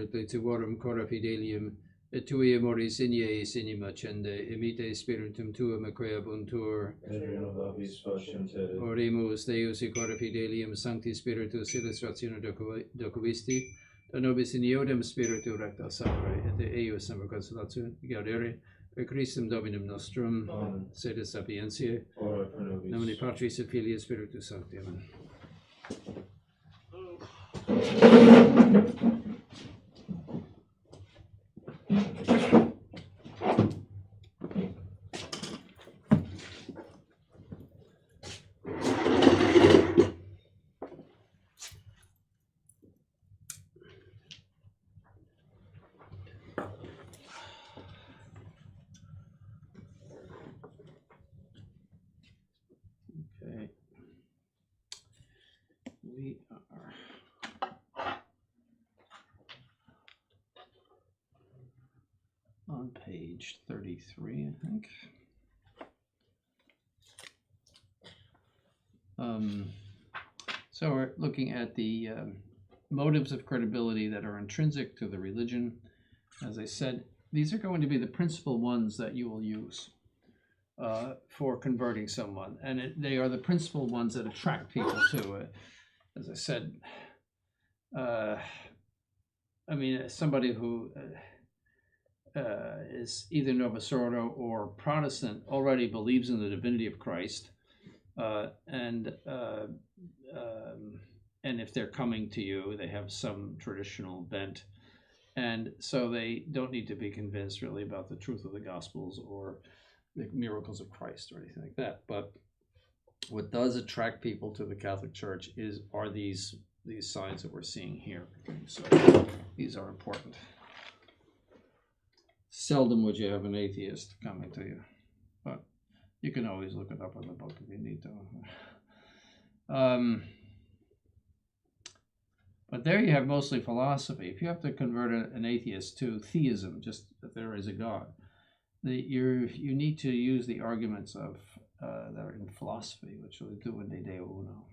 Spirituorum cora fidelium, et tui amoris inieis inima cende, emite spiritum tuum equeabuntur. Et renovabis passion te. Oremus Deus e cora fidelium, Sancti Spiritus illustratione docuisti, da nobis in iodem spiritu recta sapere, et eius semper consolatione gaudere, per Christum Dominum nostrum, sede sapientiae, Ora pro nobis. nomine Patris et Filii et Spiritus Sancti. Amen. Okay. We are on page 33, I think. So we're looking at the motives of credibility that are intrinsic to the religion. As I said, these are going to be the principal ones that you will use for converting someone, and they are the principal ones that attract people to it. As I said, I mean, somebody who is either Novus Ordo or Protestant already believes in the divinity of Christ, and if they're coming to you, they have some traditional bent, and so they don't need to be convinced really about the truth of the Gospels or the miracles of Christ or anything like that. But what does attract people to the Catholic Church are these signs that we're seeing here. So these are important. Seldom would you have an atheist coming to you, but you can always look it up in the book if you need to. But there you have mostly philosophy. If you have to convert an atheist to theism, just that there is a God, you need to use the arguments of that are in philosophy, which we do in De Deo Uno.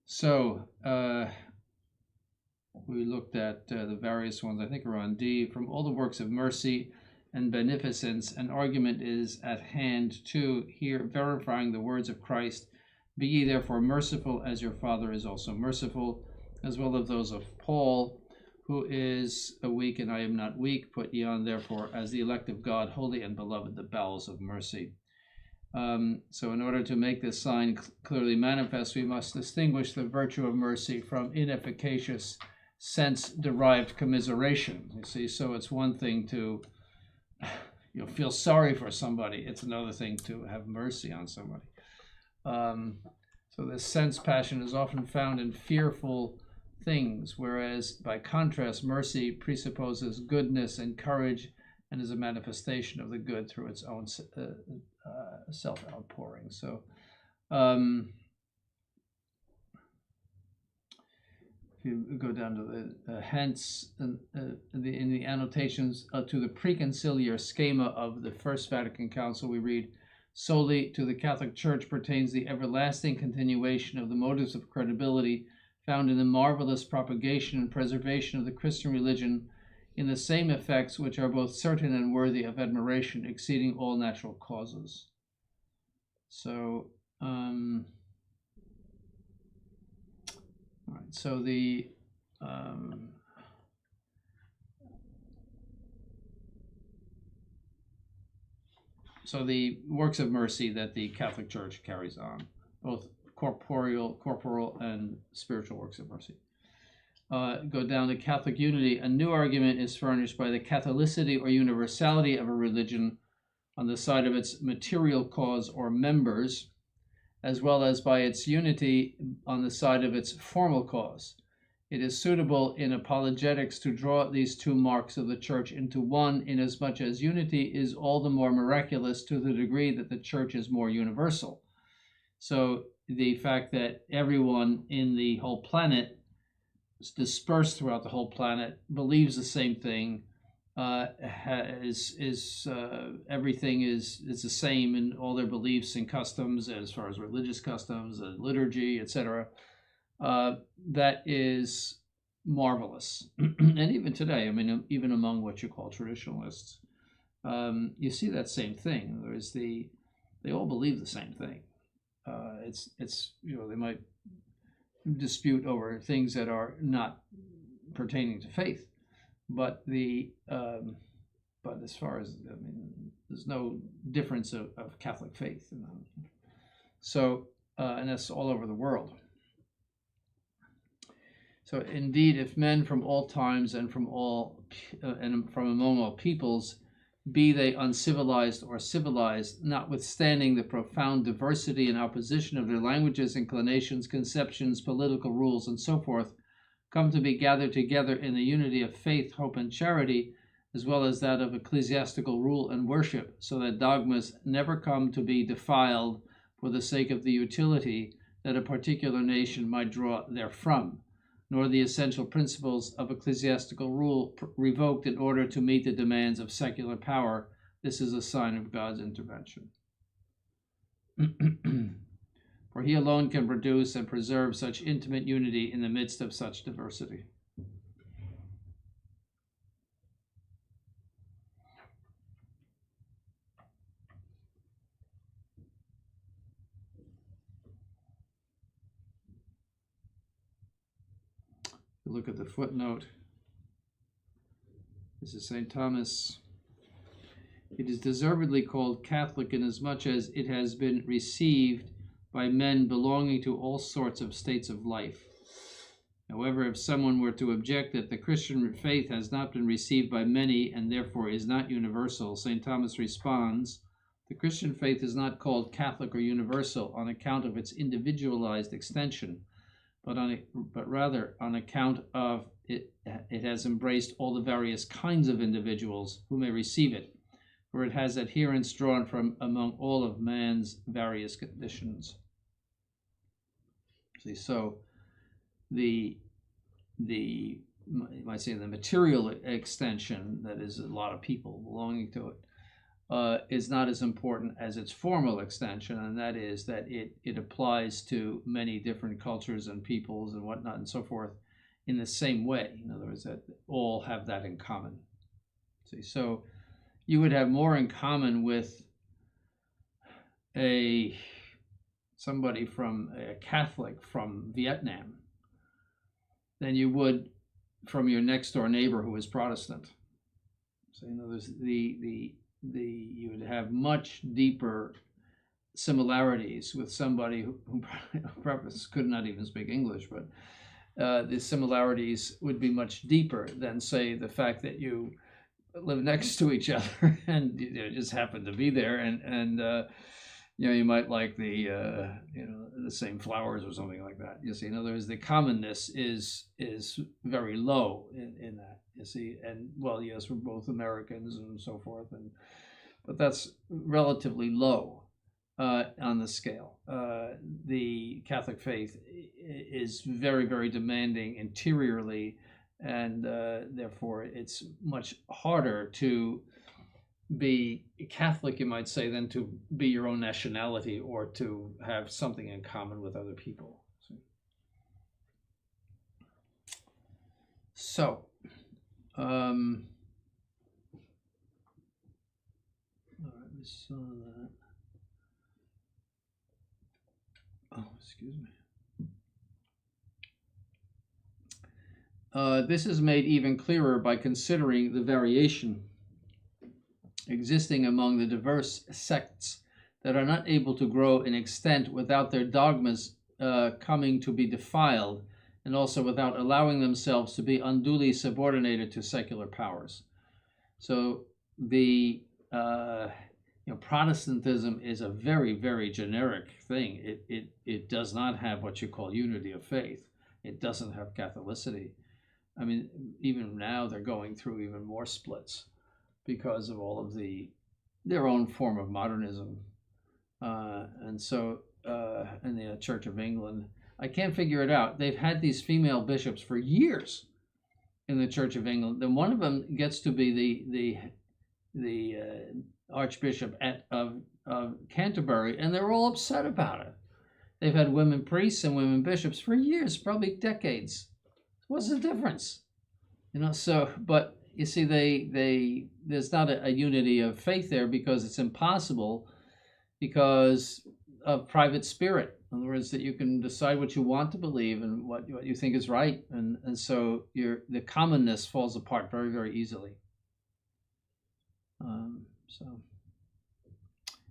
So we looked at the various ones. I think we're on D. From all the works of mercy and beneficence, an argument is at hand to here, verifying the words of Christ. Be ye therefore merciful, as your Father is also merciful, as well as those of Paul, who is weak and I am not weak. Put ye on therefore as the elect of God, holy and beloved, the bowels of mercy. So in order to make this sign clearly manifest, we must distinguish the virtue of mercy from inefficacious sense-derived commiseration. You see, so it's one thing to feel sorry for somebody. It's another thing to have mercy on somebody. So this sense passion is often found in fearful things, whereas by contrast, mercy presupposes goodness and courage and is a manifestation of the good through its own self-outpouring. So if you go down to the hence in the annotations to the preconciliar schema of the First Vatican Council, we read, solely to the Catholic Church pertains the everlasting continuation of the motives of credibility found in the marvelous propagation and preservation of the Christian religion in the same effects which are both certain and worthy of admiration, exceeding all natural causes. So, all right, so the works of mercy that the Catholic Church carries on, both corporal and spiritual works of mercy. Go down to Catholic unity. A new argument is furnished by the Catholicity or universality of a religion on the side of its material cause or members, as well as by its unity on the side of its formal cause. It is suitable in apologetics to draw these two marks of the Church into one, inasmuch as unity is all the more miraculous to the degree that the Church is more universal. So the fact that everyone in the whole planet, dispersed throughout the whole planet, believes the same thing, everything is the same in all their beliefs and customs, as far as religious customs, liturgy, etc. that is marvelous. And even today, I mean, even among what you call traditionalists, you see that same thing. They all believe the same thing. It's they might dispute over things that are not pertaining to faith, but but as far as there's no difference of Catholic faith, so and that's all over the world. So indeed, if men from all times and from among all peoples, be they uncivilized or civilized, notwithstanding the profound diversity and opposition of their languages, inclinations, conceptions, political rules, and so forth, come to be gathered together in the unity of faith, hope, and charity, as well as that of ecclesiastical rule and worship, so that dogmas never come to be defiled for the sake of the utility that a particular nation might draw therefrom, nor the essential principles of ecclesiastical rule revoked in order to meet the demands of secular power. This is a sign of God's intervention. For he alone can produce and preserve such intimate unity in the midst of such diversity. Look at the footnote. This is St. Thomas. It is deservedly called Catholic inasmuch as it has been received by men belonging to all sorts of states of life. However, if someone were to object that the Christian faith has not been received by many and therefore is not universal, St. Thomas responds, the Christian faith is not called Catholic or universal on account of its individualized extension, but rather on account of it has embraced all the various kinds of individuals who may receive it, for it has adherents drawn from among all of man's various conditions. See, so you might say the material extension, that is a lot of people belonging to it, is not as important as its formal extension, and that is that it applies to many different cultures and peoples and whatnot and so forth in the same way. In other words, that all have that in common. See, so you would have more in common with somebody from a Catholic from Vietnam than you would from your next door neighbor who is Protestant. So in other words, you would have much deeper similarities with somebody who perhaps could not even speak English, but the similarities would be much deeper than, say, the fact that you live next to each other and just happen to be there, and you might like the same flowers or something like that. You see, in other words, the commonness is very low in that. You see, and well, yes, we're both Americans and so forth, but that's relatively low on the scale. The Catholic faith is very, very demanding interiorly, and therefore it's much harder to be Catholic, you might say, than to be your own nationality or to have something in common with other people. So, all right, we saw that. Oh, excuse me. This is made even clearer by considering the variation existing among the diverse sects that are not able to grow in extent without their dogmas coming to be defiled, and also without allowing themselves to be unduly subordinated to secular powers. So the Protestantism is a very, very generic thing. It does not have what you call unity of faith. It doesn't have Catholicity. I mean, even now they're going through even more splits because of all of their own form of modernism. And so in the Church of England, I can't figure it out. They've had these female bishops for years in the Church of England. Then one of them gets to be the Archbishop of Canterbury, and they're all upset about it. They've had women priests and women bishops for years, probably decades. What's the difference? So, but you see, there's not a unity of faith there because it's impossible because of private spirit. In other words, that you can decide what you want to believe and what you think is right, and so the commonness falls apart very, very easily.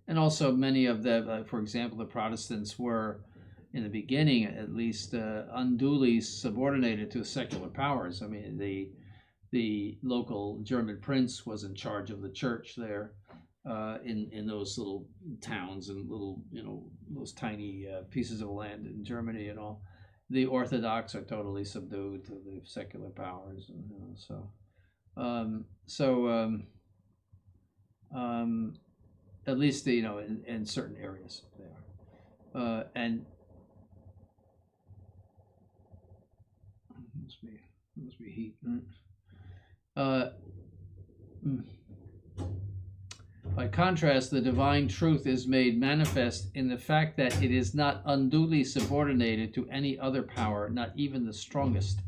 And also many of the, for example, the Protestants were, in the beginning at least, unduly subordinated to secular powers. I mean, the local German prince was in charge of the church there, in those little towns and little, those tiny pieces of land in Germany and all. The Orthodox are totally subdued to the secular powers, at least in certain areas they are, and must be heat. By contrast, the divine truth is made manifest in the fact that it is not unduly subordinated to any other power, not even the strongest.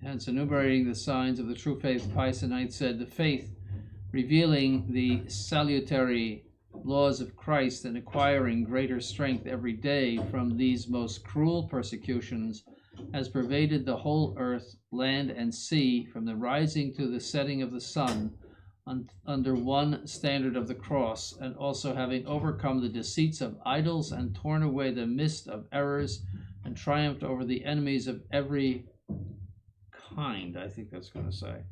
Hence, enumerating the signs of the true faith, Pius IX said, the faith, revealing the salutary laws of Christ and acquiring greater strength every day from these most cruel persecutions, has pervaded the whole earth, land, and sea, from the rising to the setting of the sun, under one standard of the cross, and also having overcome the deceits of idols and torn away the mist of errors and triumphed over the enemies of every kind, I think that's going to say.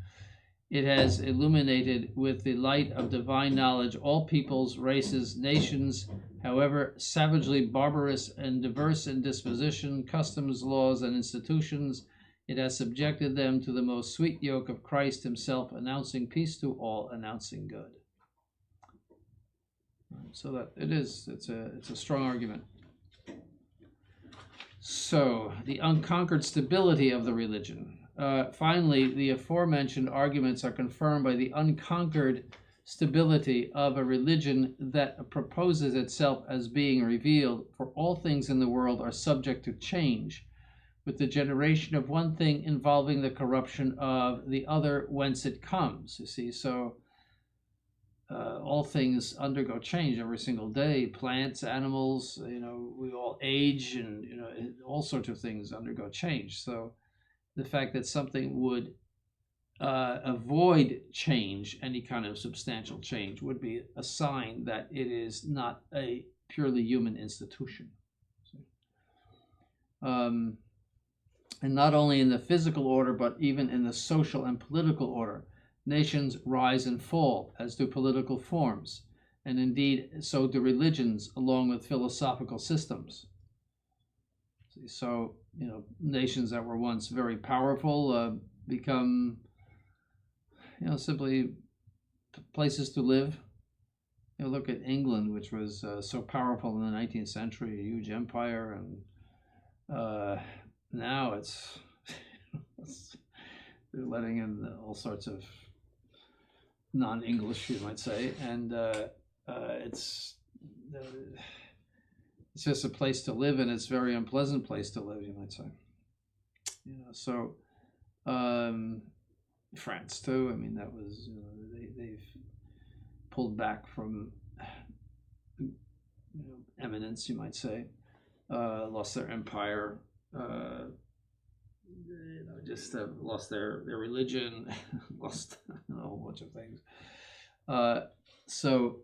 It has illuminated with the light of divine knowledge all peoples, races, nations, however savagely barbarous and diverse in disposition, customs, laws, and institutions. It has subjected them to the most sweet yoke of Christ himself, announcing peace to all, announcing good. So that it's a strong argument. So, the unconquered stability of the religion. Finally, the aforementioned arguments are confirmed by the unconquered stability of a religion that proposes itself as being revealed, for all things in the world are subject to change, with the generation of one thing involving the corruption of the other whence it comes. You see, so all things undergo change every single day. Plants, animals, we all age, and all sorts of things undergo change. So the fact that something would avoid change, any kind of substantial change, would be a sign that it is not a purely human institution. And not only in the physical order, but even in the social and political order. Nations rise and fall, as do political forms, and indeed so do religions, along with philosophical systems. So, nations that were once very powerful become, simply places to live. Look at England, which was so powerful in the 19th century, a huge empire, and now it's they're letting in all sorts of non-English, you might say, and it's just a place to live, and it's a very unpleasant place to live, you might say. So France too. I mean, that was they've pulled back from eminence, you might say, lost their empire, just lost their religion, lost a whole bunch of things. So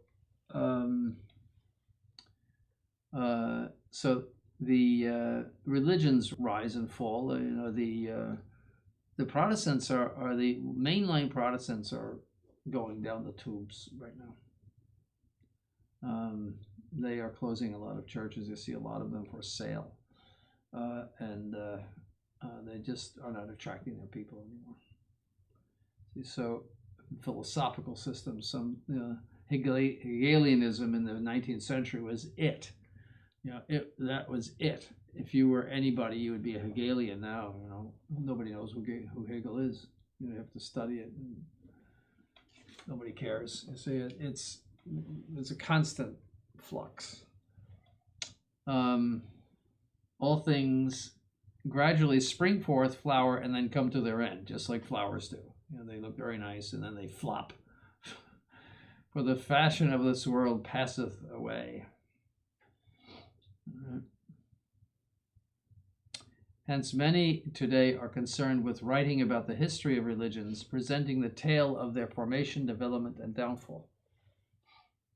the religions rise and fall. The Protestants are the mainline Protestants are going down the tubes right now. They are closing a lot of churches. You see a lot of them for sale, and they just are not attracting their people anymore. So philosophical systems, some Hegelianism in the 19th century was it. That was it. If you were anybody, you would be a Hegelian now. Nobody knows who Hegel is. You have to study it, and nobody cares. You see, it's a constant flux. All things gradually spring forth, flower, and then come to their end, just like flowers do. You know, they look very nice and then they flop. For the fashion of this world passeth away. Hence, many today are concerned with writing about the history of religions, presenting the tale of their formation, development, and downfall.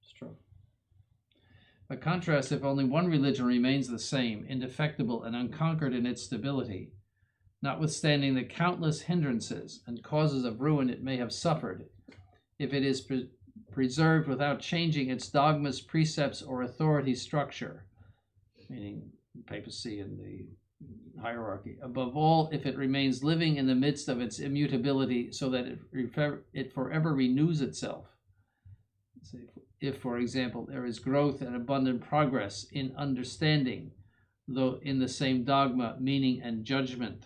It's true. By contrast, if only one religion remains the same, indefectible and unconquered in its stability, notwithstanding the countless hindrances and causes of ruin it may have suffered, if it is preserved without changing its dogmas, precepts, or authority structure, meaning papacy and the hierarchy, above all, if it remains living in the midst of its immutability so that it forever renews itself. If, for example, there is growth and abundant progress in understanding, though in the same dogma, meaning, and judgment.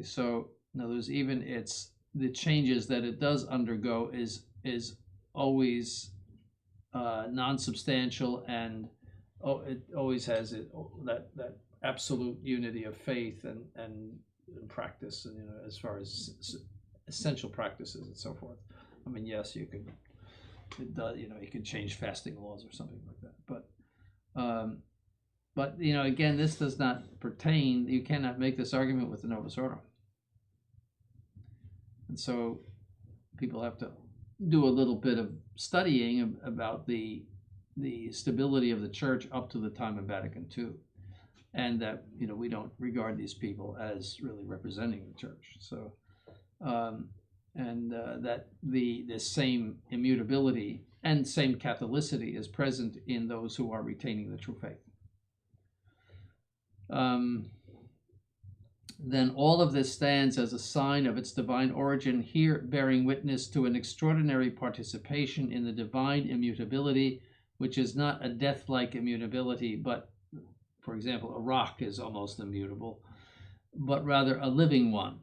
So, in other words, even the changes that it does undergo is always non-substantial, and it always has that absolute unity of faith and practice, and as far as essential practices and so forth. I mean, yes, you could you could change fasting laws or something like that, but again, this does not pertain. You cannot make this argument with the Novus Ordo, and so people have to do a little bit of studying about the stability of the church up to the time of Vatican II, and that we don't regard these people as really representing the church. So, that the same immutability and same Catholicity is present in those who are retaining the true faith. Then all of this stands as a sign of its divine origin, here bearing witness to an extraordinary participation in the divine immutability, which is not a death-like immutability, but, for example, a rock is almost immutable, but rather a living one.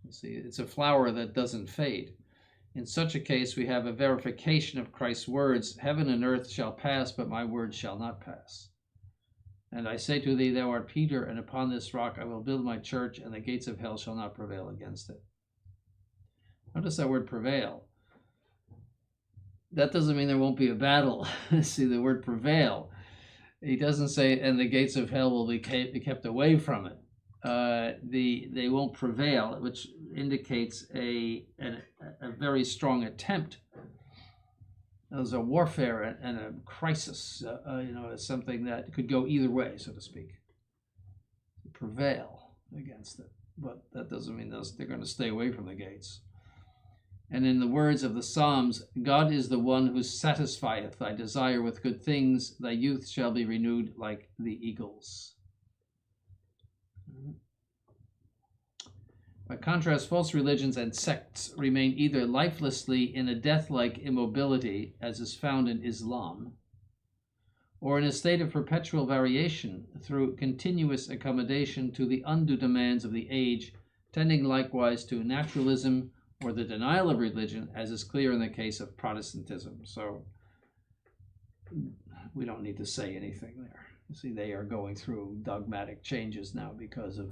You see, it's a flower that doesn't fade. In such a case, we have a verification of Christ's words, "Heaven and earth shall pass, but my words shall not pass. And I say to thee, thou art Peter, and upon this rock I will build my church, and the gates of hell shall not prevail against it." Notice that word prevail. That doesn't mean there won't be a battle. See, the word prevail. He doesn't say, and the gates of hell will be kept away from it. They won't prevail, which indicates a very strong attempt. There's a warfare and a crisis, it's something that could go either way, so to speak. Prevail against it, but that doesn't mean they're going to stay away from the gates. And in the words of the Psalms, God is the one who satisfieth thy desire with good things, thy youth shall be renewed like the eagles. By contrast, false religions and sects remain either lifelessly in a death-like immobility, as is found in Islam, or in a state of perpetual variation through continuous accommodation to the undue demands of the age, tending likewise to naturalism or the denial of religion, as is clear in the case of Protestantism. So we don't need to say anything there. You see, they are going through dogmatic changes now because of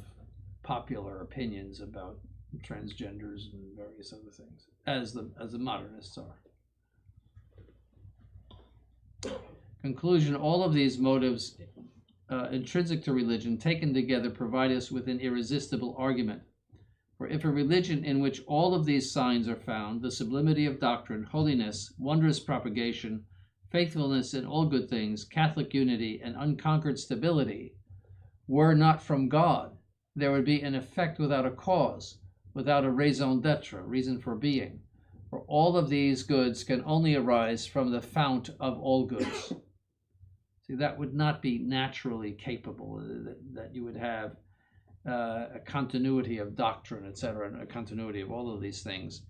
popular opinions about transgenders and various other things, as the modernists are. Conclusion: all of these motives intrinsic to religion, taken together, provide us with an irresistible argument. For if a religion in which all of these signs are found, the sublimity of doctrine, holiness, wondrous propagation, faithfulness in all good things, Catholic unity, and unconquered stability, were not from God, there would be an effect without a cause, without a raison d'etre, reason for being. For all of these goods can only arise from the fount of all goods. See, that would not be naturally capable, that you would have a continuity of doctrine, etc., and a continuity of all of these things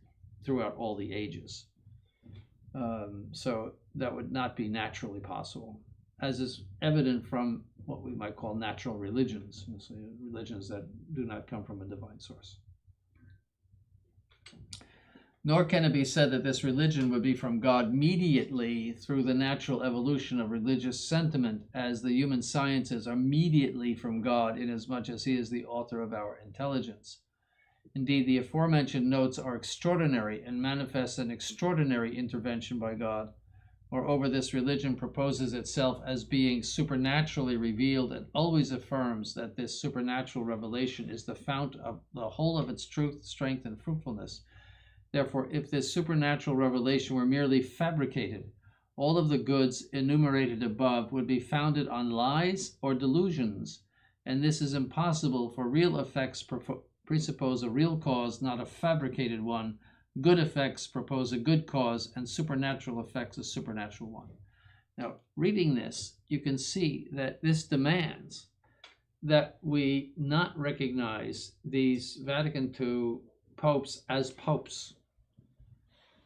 throughout all the ages. So that would not be naturally possible, as is evident from what we might call natural religions, so religions that do not come from a divine source. Nor can it be said that this religion would be from God mediately through the natural evolution of religious sentiment, as the human sciences are mediately from God, inasmuch as he is the author of our intelligence. Indeed, the aforementioned notes are extraordinary and manifest an extraordinary intervention by God. Moreover, this religion proposes itself as being supernaturally revealed and always affirms that this supernatural revelation is the fount of the whole of its truth, strength, and fruitfulness. Therefore, if this supernatural revelation were merely fabricated, all of the goods enumerated above would be founded on lies or delusions, and this is impossible, for real effects presuppose a real cause, not a fabricated one. Good effects propose a good cause, and supernatural effects a supernatural one. Now, reading this, you can see that this demands that we not recognize these Vatican II popes as popes.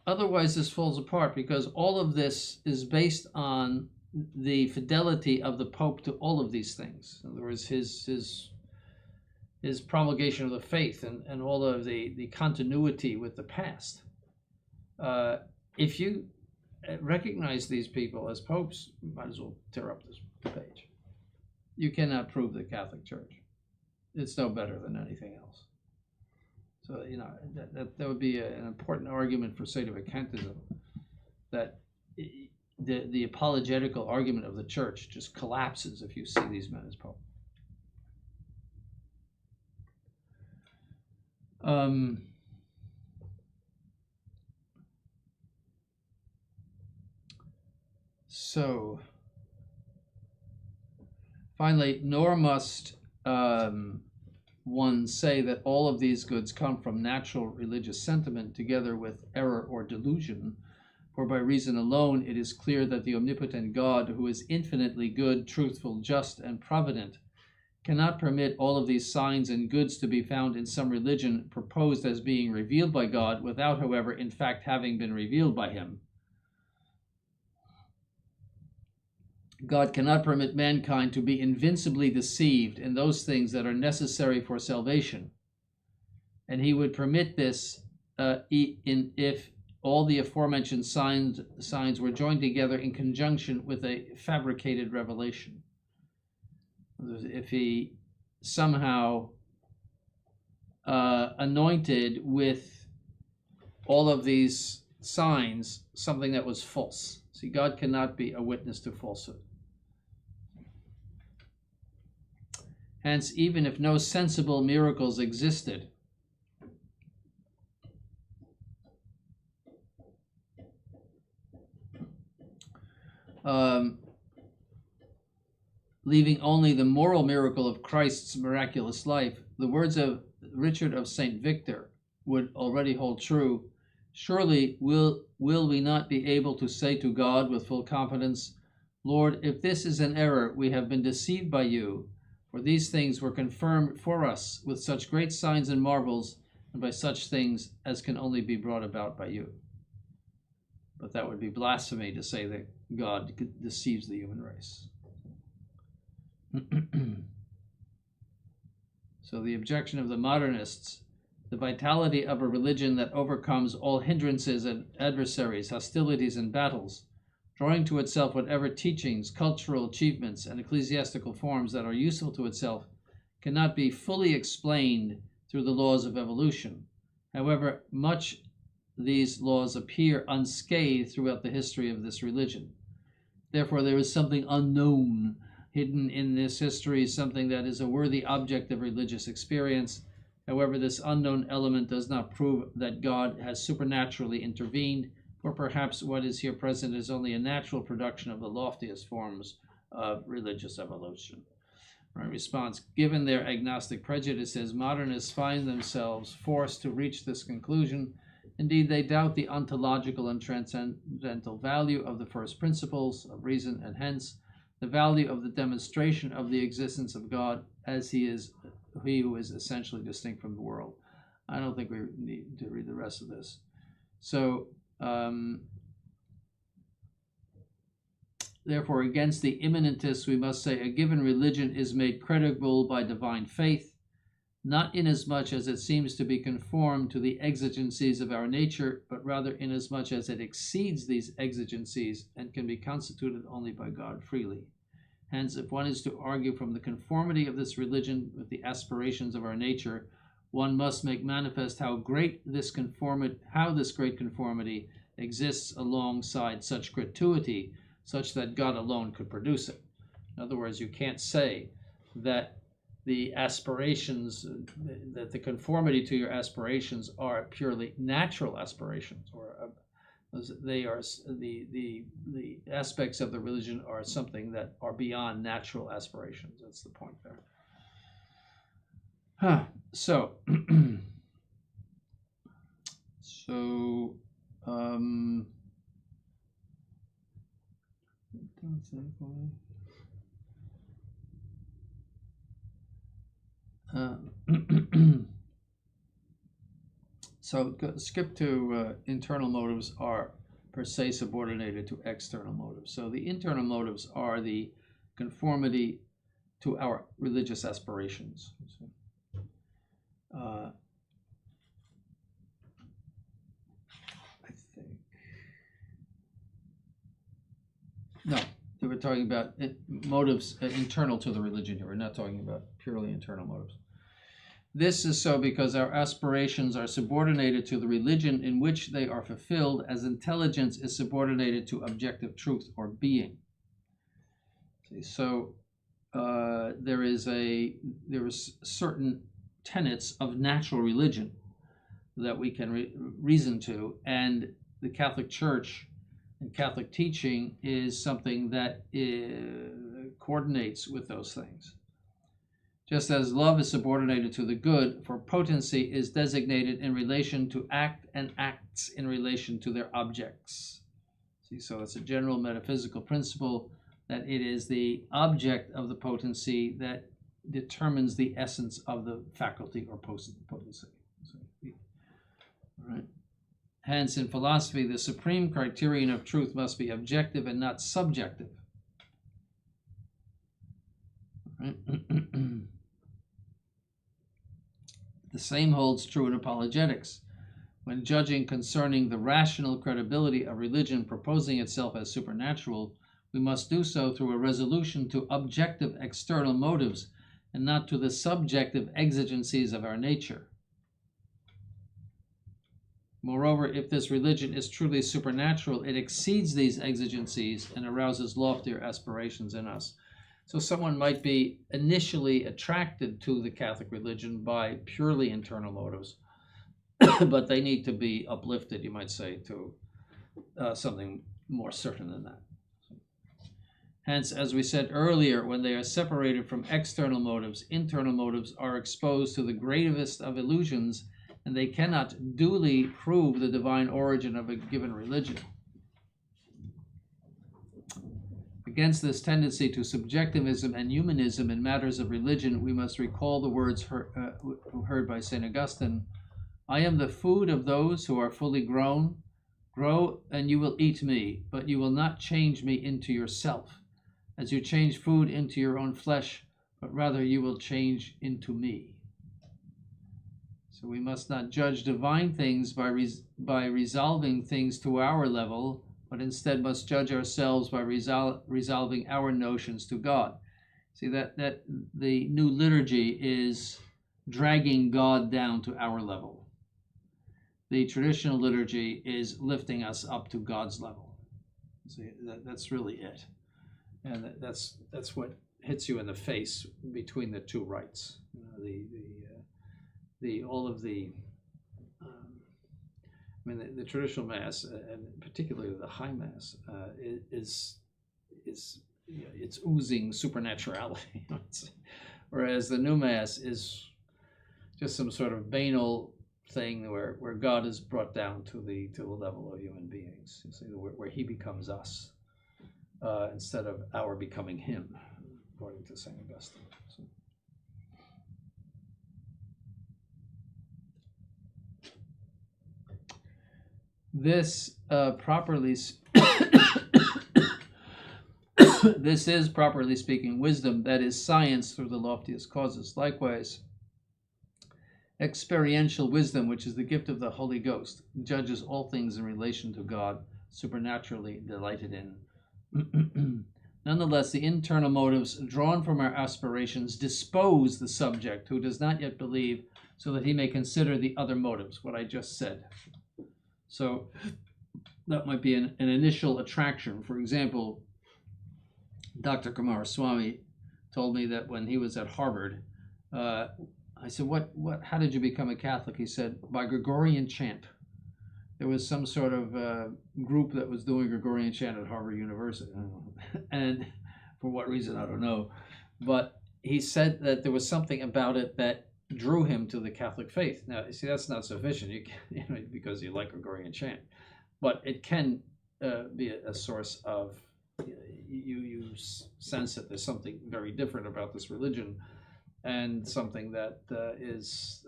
Otherwise, this falls apart, because all of this is based on the fidelity of the Pope to all of these things. In other words, his promulgation of the faith and all of the continuity with the past. If you recognize these people as popes, you might as well tear up this page. You cannot prove the Catholic Church. It's no better than anything else. So, that would be an important argument for Sedevacantism, that the apologetical argument of the church just collapses if you see these men as pope. So, finally, nor must one say that all of these goods come from natural religious sentiment together with error or delusion, for by reason alone it is clear that the omnipotent God, who is infinitely good, truthful, just, and provident, cannot permit all of these signs and goods to be found in some religion proposed as being revealed by God, without, however, in fact having been revealed by him. God cannot permit mankind to be invincibly deceived in those things that are necessary for salvation. And he would permit this if all the aforementioned signs were joined together in conjunction with a fabricated revelation. If he somehow anointed with all of these signs something that was false. See, God cannot be a witness to falsehood. Hence, even if no sensible miracles existed, leaving only the moral miracle of Christ's miraculous life, the words of Richard of St. Victor would already hold true. Surely will we not be able to say to God with full confidence, Lord, if this is an error, we have been deceived by you, for these things were confirmed for us with such great signs and marvels, and by such things as can only be brought about by you. But that would be blasphemy to say that God deceives the human race. So the objection of the modernists, the vitality of a religion that overcomes all hindrances and adversaries, hostilities and battles, drawing to itself whatever teachings, cultural achievements, and ecclesiastical forms that are useful to itself, cannot be fully explained through the laws of evolution. However much these laws appear unscathed throughout the history of this religion. Therefore, there is something unknown hidden in this history, something that is a worthy object of religious experience. However, this unknown element does not prove that God has supernaturally intervened, for perhaps what is here present is only a natural production of the loftiest forms of religious evolution. My response: given their agnostic prejudices, modernists find themselves forced to reach this conclusion. Indeed, they doubt the ontological and transcendental value of the first principles of reason, and hence the value of the demonstration of the existence of God as he who is essentially distinct from the world. I don't think we need to read the rest of this. So, therefore, against the immanentists, we must say a given religion is made credible by divine faith, not inasmuch as it seems to be conformed to the exigencies of our nature, but rather inasmuch as it exceeds these exigencies and can be constituted only by God freely. Hence, if one is to argue from the conformity of this religion with the aspirations of our nature, one must make manifest how this great conformity exists alongside such gratuity, such that God alone could produce it. In other words, you can't say that the aspirations, that the conformity to your aspirations are purely natural aspirations, or they are the aspects of the religion are something that are beyond natural aspirations. That's the point there. So skip to internal motives are per se subordinated to external motives. So the internal motives are the conformity to our religious aspirations. I think no, they were talking about motives internal to the religion here. We're not talking about purely internal motives. This is so because our aspirations are subordinated to the religion in which they are fulfilled, as intelligence is subordinated to objective truth or being. Okay, so there is certain tenets of natural religion that we can reason to, and the Catholic Church and Catholic teaching is something that coordinates with those things. Just as love is subordinated to the good, for potency is designated in relation to act and acts in relation to their objects. See, so it's a general metaphysical principle that it is the object of the potency that determines the essence of the faculty or potency. All right. Hence, in philosophy, the supreme criterion of truth must be objective and not subjective. All right. The same holds true in apologetics. When judging concerning the rational credibility of religion proposing itself as supernatural, we must do so through a resolution to objective external motives and not to the subjective exigencies of our nature. Moreover, if this religion is truly supernatural, it exceeds these exigencies and arouses loftier aspirations in us. So someone might be initially attracted to the Catholic religion by purely internal motives, but they need to be uplifted, you might say, to something more certain than that. Hence, as we said earlier, when they are separated from external motives, internal motives are exposed to the gravest of illusions, and they cannot duly prove the divine origin of a given religion. Against this tendency to subjectivism and humanism in matters of religion, we must recall the words heard by St. Augustine: I am the food of those who are fully grown. Grow and you will eat me, but you will not change me into yourself, as you change food into your own flesh, but rather you will change into me. So we must not judge divine things by resolving things to our level, but instead must judge ourselves by resolving our notions to God. See, that the new liturgy is dragging God down to our level. The traditional liturgy is lifting us up to God's level. See, that's really it. And that's what hits you in the face between the two rites. The traditional Mass, and particularly the High Mass, is it's oozing supernaturality, whereas the New Mass is just some sort of banal thing where God is brought down to the level of human beings, you see, where He becomes us instead of our becoming Him, according to St. Augustine. So. This this is, properly speaking, wisdom, that is science through the loftiest causes. Likewise, experiential wisdom, which is the gift of the Holy Ghost, judges all things in relation to God, supernaturally delighted in. Nonetheless, the internal motives drawn from our aspirations dispose the subject who does not yet believe, so that he may consider the other motives, what I just said. So that might be an initial attraction. For example, Dr. Kumaraswamy told me that when he was at Harvard, I said, how did you become a Catholic? He said, by Gregorian chant. There was some sort of group that was doing Gregorian chant at Harvard University. I don't know. And for what reason, I don't know. But he said that there was something about it that drew him to the Catholic faith. Now, you see, that's not sufficient because you like Gregorian chant. But it can be a source of, you sense that there's something very different about this religion, and something that is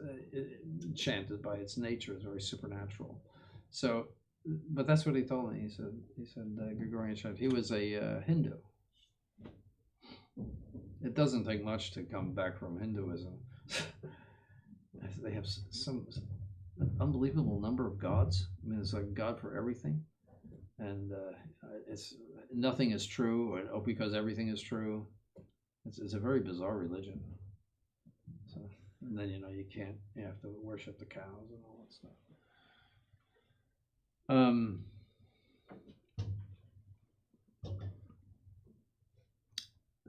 chanted by its nature is very supernatural. So, but that's what he told me. He said Gregorian chant. He was a Hindu. It doesn't take much to come back from Hinduism. They have some unbelievable number of gods. I mean, it's like God for everything, and it's nothing is true, or because everything is true. It's a very bizarre religion. So, and then you have to worship the cows and all that stuff.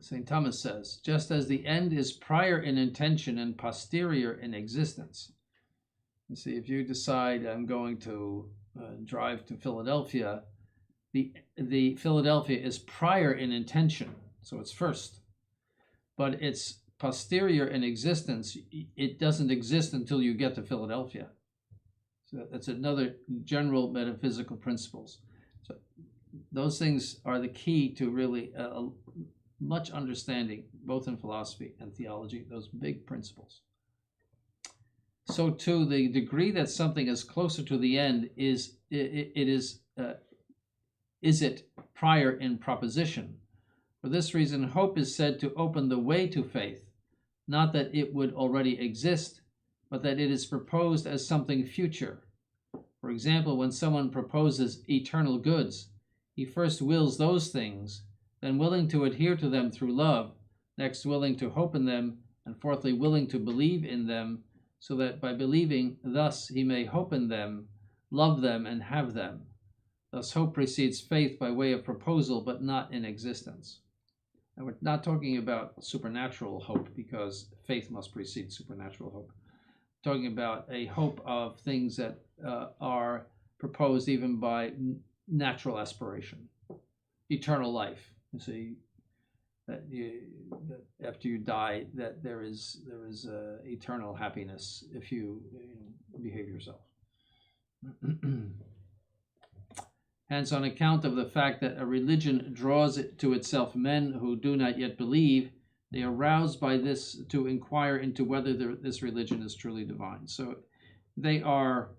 St. Thomas says, just as the end is prior in intention and posterior in existence. You see, if you decide I'm going to drive to Philadelphia, the Philadelphia is prior in intention, so it's first, but it's posterior in existence. It doesn't exist until you get to Philadelphia. So that's another general metaphysical principles. So those things are the key to really much understanding, both in philosophy and theology, those big principles. So too, the degree that something is closer to the end is it prior in proposition. For this reason, hope is said to open the way to faith, not that it would already exist, but that it is proposed as something future. For example, when someone proposes eternal goods, he first wills those things, then willing to adhere to them through love, next willing to hope in them, and fourthly willing to believe in them, so that by believing thus he may hope in them, love them, and have them. Thus hope precedes faith by way of proposal, but not in existence. And we're not talking about supernatural hope, because faith must precede supernatural hope. We're talking about a hope of things that are proposed even by natural aspiration. Eternal life. You see, that after you die, that there is eternal happiness if you behave yourself. Hence, on account of the fact that a religion draws it to itself men who do not yet believe, they are roused by this to inquire into whether this religion is truly divine. So they are,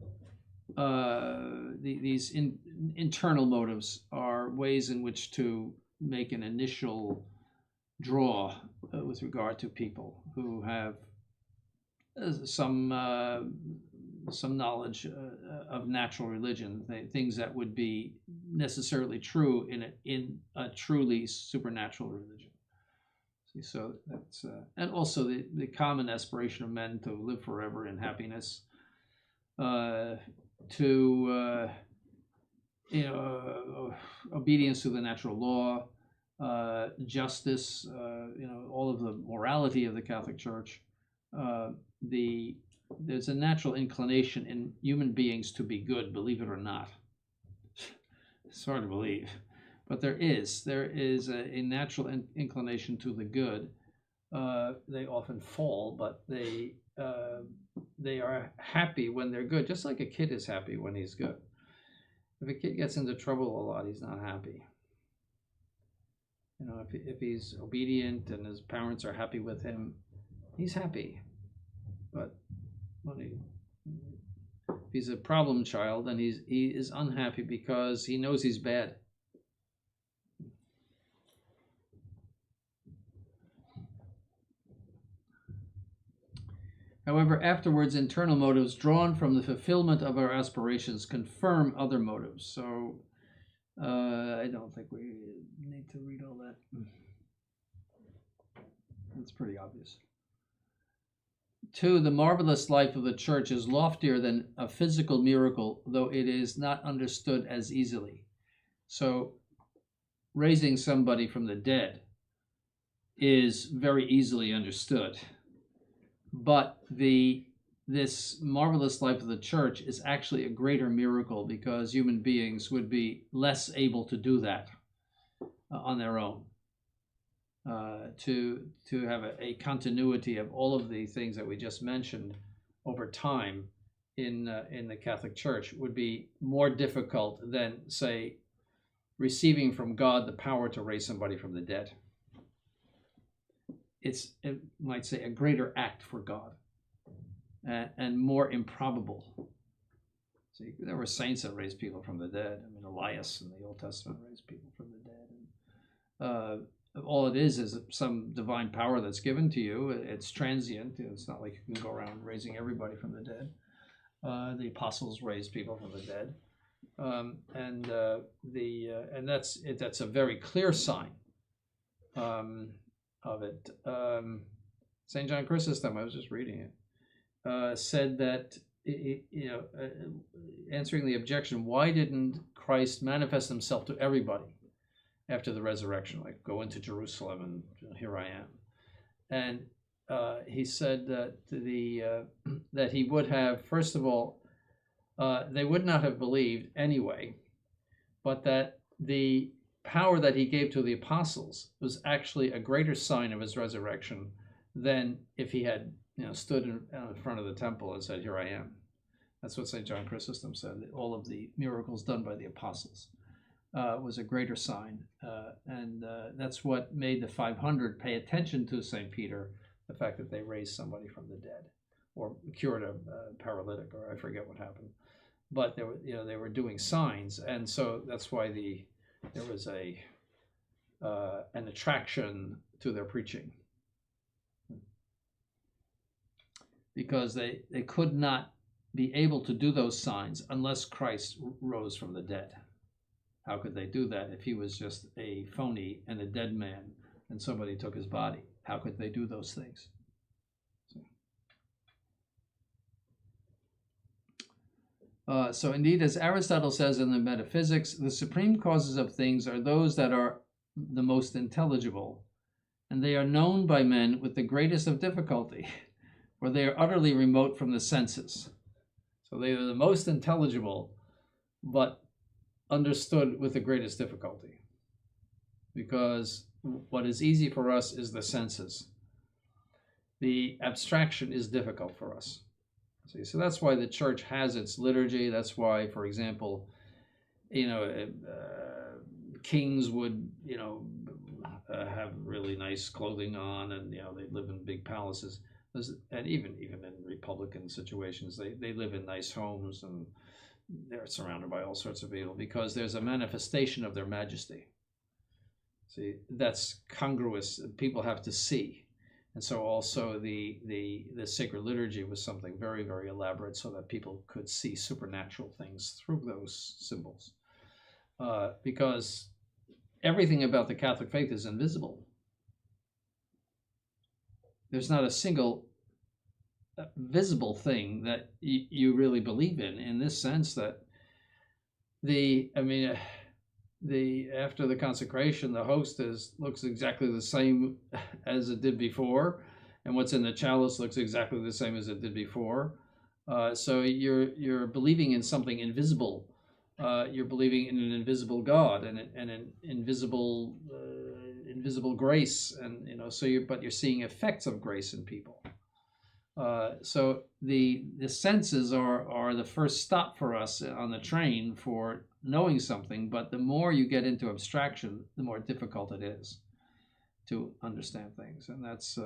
these internal motives are ways in which to make an initial draw with regard to people who have some knowledge of natural religion, things that would be necessarily true in a truly supernatural religion. See, so that's and also the common aspiration of men to live forever in happiness, to obedience to the natural law, justice, all of the morality of the Catholic Church. There's a natural inclination in human beings to be good, believe it or not. It's hard to believe, but there is a natural inclination to the good. They often fall, but they are happy when they're good, just like a kid is happy when he's good. If a kid gets into trouble a lot, he's not happy. If he's obedient and his parents are happy with him, he's happy. But if he's a problem child, then he is unhappy because he knows he's bad. However, afterwards, internal motives drawn from the fulfillment of our aspirations confirm other motives. So I don't think we need to read all that. It's pretty obvious. 2, the marvelous life of the church is loftier than a physical miracle, though it is not understood as easily. So raising somebody from the dead is very easily understood. But this marvelous life of the church is actually a greater miracle, because human beings would be less able to do that on their own. To have a continuity of all of the things that we just mentioned over time in the Catholic Church would be more difficult than, say, receiving from God the power to raise somebody from the dead. It's, it might say, a greater act for God, and more improbable. See, there were saints that raised people from the dead. I mean, Elias in the Old Testament raised people from the dead. And all it is some divine power that's given to you. It's transient. It's not like you can go around raising everybody from the dead. The apostles raised people from the dead, and that's a very clear sign of it. St. John Chrysostom, I was just reading it, said that, answering the objection, why didn't Christ manifest himself to everybody after the resurrection, like go into Jerusalem and here I am? And he said that that he would have, first of all, they would not have believed anyway, but that the power that he gave to the apostles was actually a greater sign of his resurrection than if he had, stood in front of the temple and said, "Here I am." That's what St. John Chrysostom said. That all of the miracles done by the apostles was a greater sign, and that's what made the 500 pay attention to St. Peter, the fact that they raised somebody from the dead, or cured a paralytic, or I forget what happened, but they were doing signs, and so that's why there was an attraction to their preaching, because they could not be able to do those signs unless Christ rose from the dead. How could they do that if he was just a phony and a dead man and somebody took his body? How could they do those things? So indeed, as Aristotle says in the Metaphysics, the supreme causes of things are those that are the most intelligible, and they are known by men with the greatest of difficulty, for they are utterly remote from the senses. So they are the most intelligible, but understood with the greatest difficulty, because what is easy for us is the senses. The abstraction is difficult for us. See, so that's why the church has its liturgy. That's why, for example, kings would, have really nice clothing on, and they live in big palaces. And even in Republican situations, they live in nice homes, and they're surrounded by all sorts of people, because there's a manifestation of their majesty. See, that's congruous. People have to see. And so also the sacred liturgy was something very, very elaborate, so that people could see supernatural things through those symbols. Because everything about the Catholic faith is invisible. There's not a single visible thing that you really believe in this sense that after the consecration, the host looks exactly the same as it did before, and what's in the chalice looks exactly the same as it did before. So you're believing in something invisible. You're believing in an invisible God and an invisible grace, and but you're seeing effects of grace in people. So the senses are the first stop for us on the train for knowing something, but the more you get into abstraction, the more difficult it is to understand things, and that's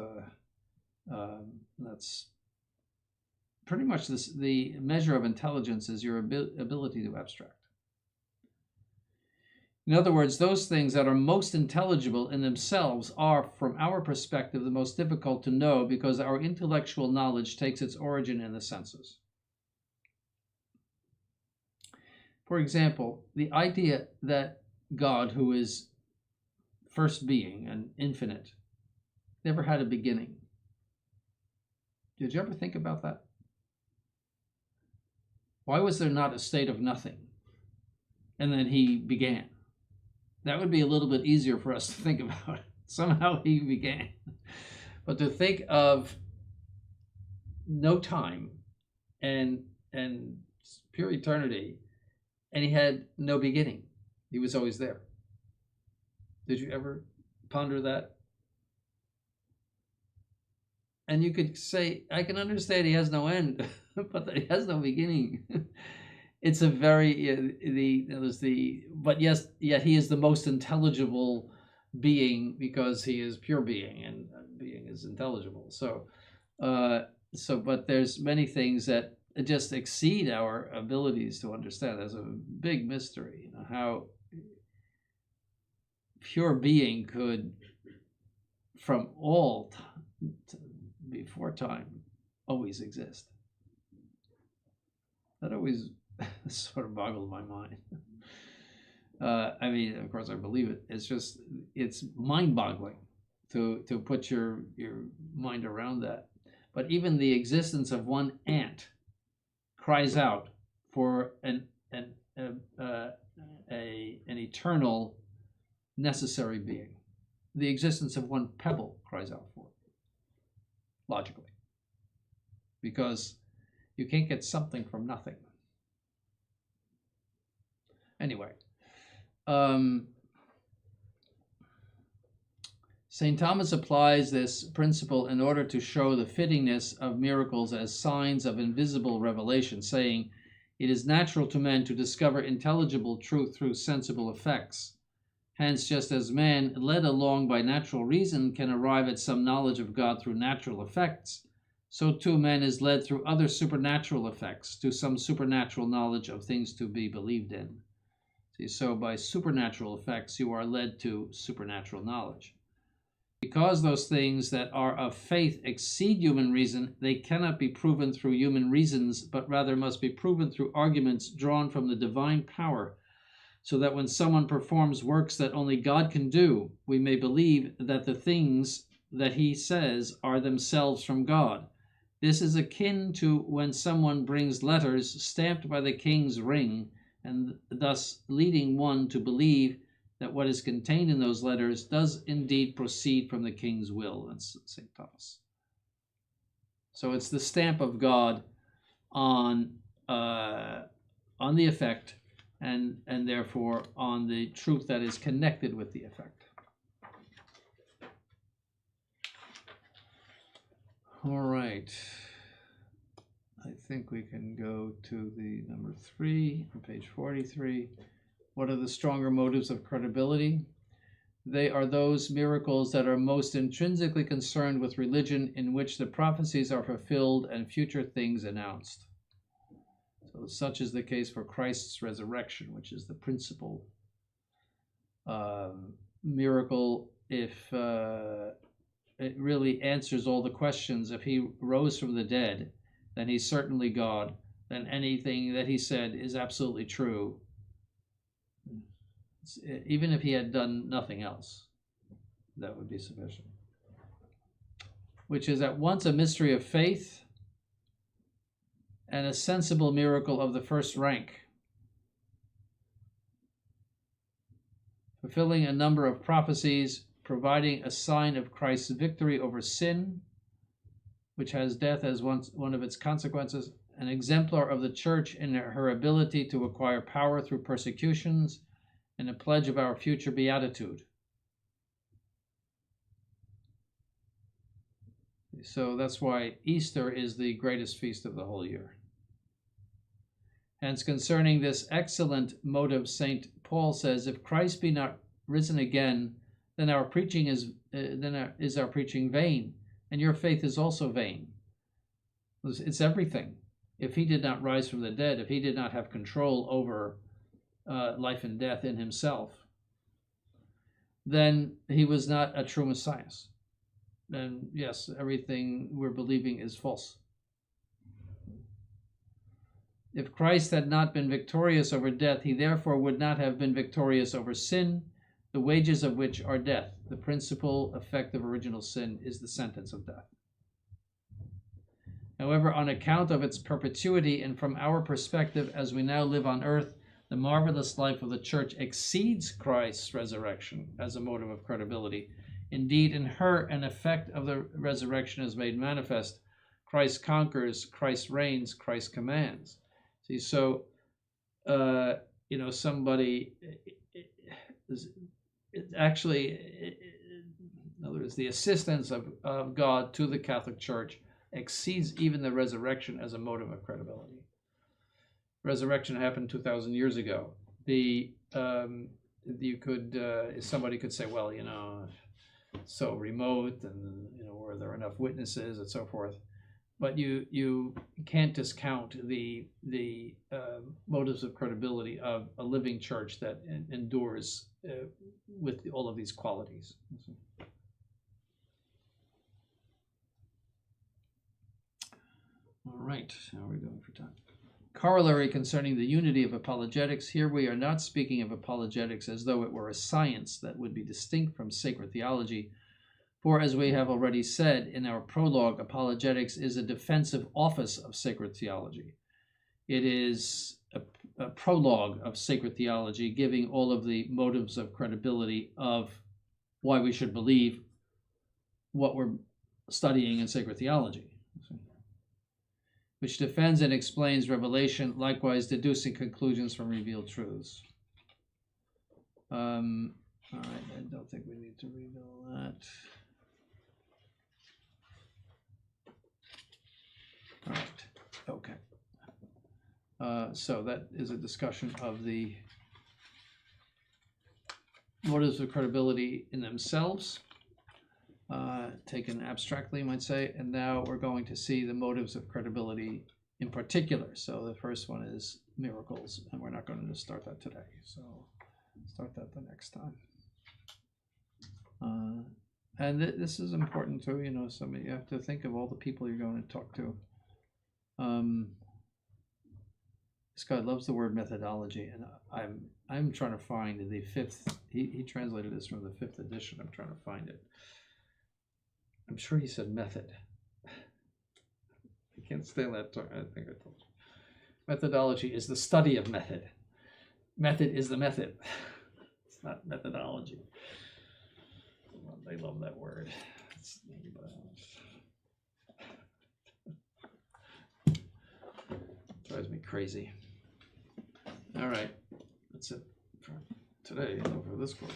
pretty much the measure of intelligence is your ability to abstract. In other words, those things that are most intelligible in themselves are, from our perspective, the most difficult to know because our intellectual knowledge takes its origin in the senses. For example, the idea that God, who is first being and infinite, never had a beginning. Did you ever think about that? Why was there not a state of nothing and then he began? That would be a little bit easier for us to think about. Somehow he began. But to think of no time and pure eternity, and he had no beginning. He was always there. Did you ever ponder that? And you could say, I can understand he has no end, but that he has no beginning. It's a very but yes, yet he is the most intelligible being because he is pure being, and being is intelligible. So but there's many things that just exceed our abilities to understand. There's a big mystery, how pure being could, from all before time, always exist. That always sort of boggled my mind. I mean, of course, I believe it. It's mind-boggling to put your mind around that. But even the existence of one ant cries out for an eternal, necessary being. The existence of one pebble cries out for it, logically, because you can't get something from nothing. Anyway, St. Thomas applies this principle in order to show the fittingness of miracles as signs of invisible revelation, saying, "It is natural to men to discover intelligible truth through sensible effects. Hence, just as man, led along by natural reason, can arrive at some knowledge of God through natural effects, so too man is led through other supernatural effects to some supernatural knowledge of things to be believed in." See, so by supernatural effects, you are led to supernatural knowledge. Because those things that are of faith exceed human reason, they cannot be proven through human reasons, but rather must be proven through arguments drawn from the divine power, so that when someone performs works that only God can do, we may believe that the things that he says are themselves from God. This is akin to when someone brings letters stamped by the king's ring, and thus leading one to believe that what is contained in those letters does indeed proceed from the king's will. That's St. Thomas. So it's the stamp of God on the effect, and therefore on the truth that is connected with the effect. All right. I think we can go to the number 3 on page 43. What are the stronger motives of credibility? They are those miracles that are most intrinsically concerned with religion, in which the prophecies are fulfilled and future things announced. So such is the case for Christ's resurrection, which is the principal miracle. If it really answers all the questions, if he rose from the dead, then he's certainly God. Then anything that he said is absolutely true, even if he had done nothing else, that would be sufficient. Which is at once a mystery of faith and a sensible miracle of the first rank, fulfilling a number of prophecies, providing a sign of Christ's victory over sin, which has death as one of its consequences, an exemplar of the Church in her ability to acquire power through persecutions, and a pledge of our future beatitude. So that's why Easter is the greatest feast of the whole year. Hence, concerning this excellent motive, St. Paul says, "If Christ be not risen again, then our preaching is our preaching vain, and your faith is also vain." It's everything. If he did not rise from the dead, if he did not have control over life and death in himself, then he was not a true Messiah. Then yes, everything we're believing is false. If Christ had not been victorious over death, he therefore would not have been victorious over sin, the wages of which are death. The principal effect of original sin is the sentence of death. However, on account of its perpetuity and from our perspective as we now live on earth, the marvelous life of the church exceeds Christ's resurrection as a motive of credibility. Indeed, in her, an effect of the resurrection is made manifest. Christ conquers, Christ reigns, Christ commands. See, so, somebody is actually, in other words, the assistance of God to the Catholic Church exceeds even the resurrection as a motive of credibility. Resurrection happened 2,000 years ago. Somebody could say, well, so remote, and were there enough witnesses and so forth. But you can't discount the motives of credibility of a living church that endures with all of these qualities. All right, how are we going for time? Corollary concerning the unity of apologetics. Here we are not speaking of apologetics as though it were a science that would be distinct from sacred theology. For as we have already said in our prologue, apologetics is a defensive office of sacred theology. It is a prologue of sacred theology, giving all of the motives of credibility of why we should believe what we're studying in sacred theology, which defends and explains revelation, likewise deducing conclusions from revealed truths. All right, I don't think we need to read all that. All right, okay. So that is a discussion of the motives of credibility in themselves, taken abstractly, you might say, and now we're going to see the motives of credibility in particular. So the first one is miracles, and we're not going to start that today, so start that the next time. And this is important too, you have to think of all the people you're going to talk to. This guy loves the word methodology, and I'm trying to find the fifth. He translated this from the 5th edition. I'm trying to find it. I'm sure he said method. I can't stand that term. I think I told you. Methodology is the study of method. Method is the method. It's not methodology. They love that word. Drives me crazy. All right, that's it for today, for this course.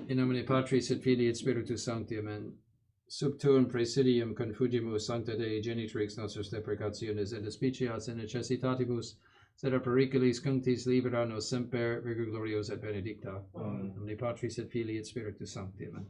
In nomine Patris et Filii et Spiritus Sancti, amen. Sub tuum praesidium confugimus sancta Dei genitrix nostris deprecationis et despicias in necessitatibus, sed a periculis cunctis libera nos semper, virgo glorios et benedicta. In nomine Patris et Filii et Spiritus Sancti, amen.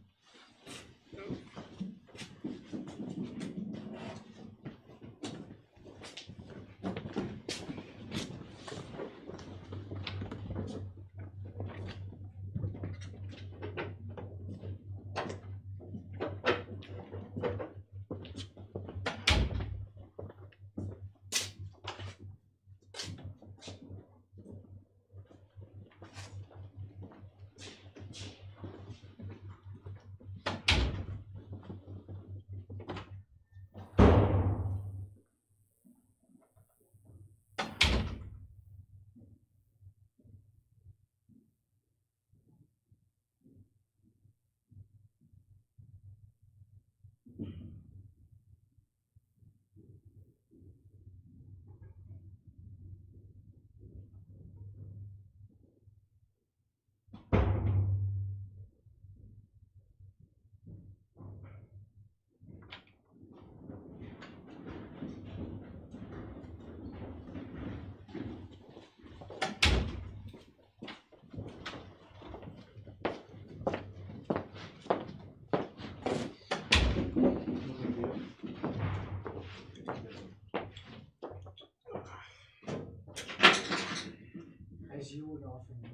As you would often do.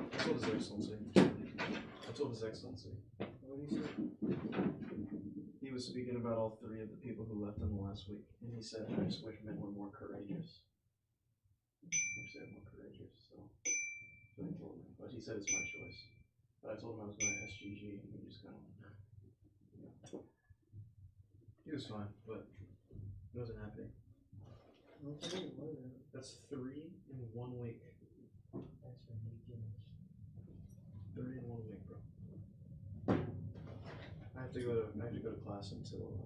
I told His Excellency. What do you say? He was speaking about all three of the people who left in the last week, and he said, I just wish men were more courageous. I wish they were more courageous, so that's what he told me. But he said it's my choice. But I told him I was going to SGG, and he just kind of went, yeah. He was fine, but he wasn't happy. Okay, what is it? That's 3 in 1 week. That's ridiculous. 3 in 1 week, bro. I have to go to class until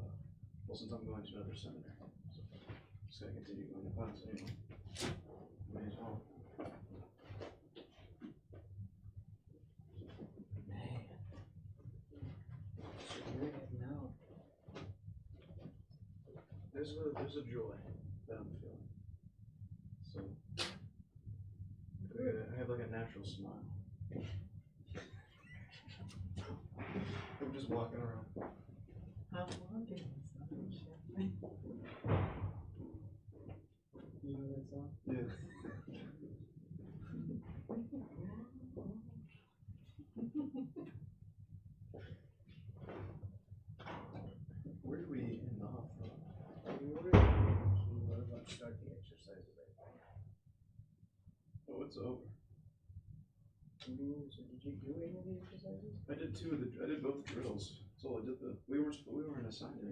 well, since I'm going to another seminary, so just gotta continue going to class anyway. May as well. Man. So you're heading out. There's a joy that I'm feeling. So I have like a natural smile. I'm just walking around. I'm walking. You know that song? Yeah. Where do we end off? We were about to start the exercise right now. Oh, it's over. So did you do any of the exercises? I did both drills. That's all I did. We weren't assigned anything.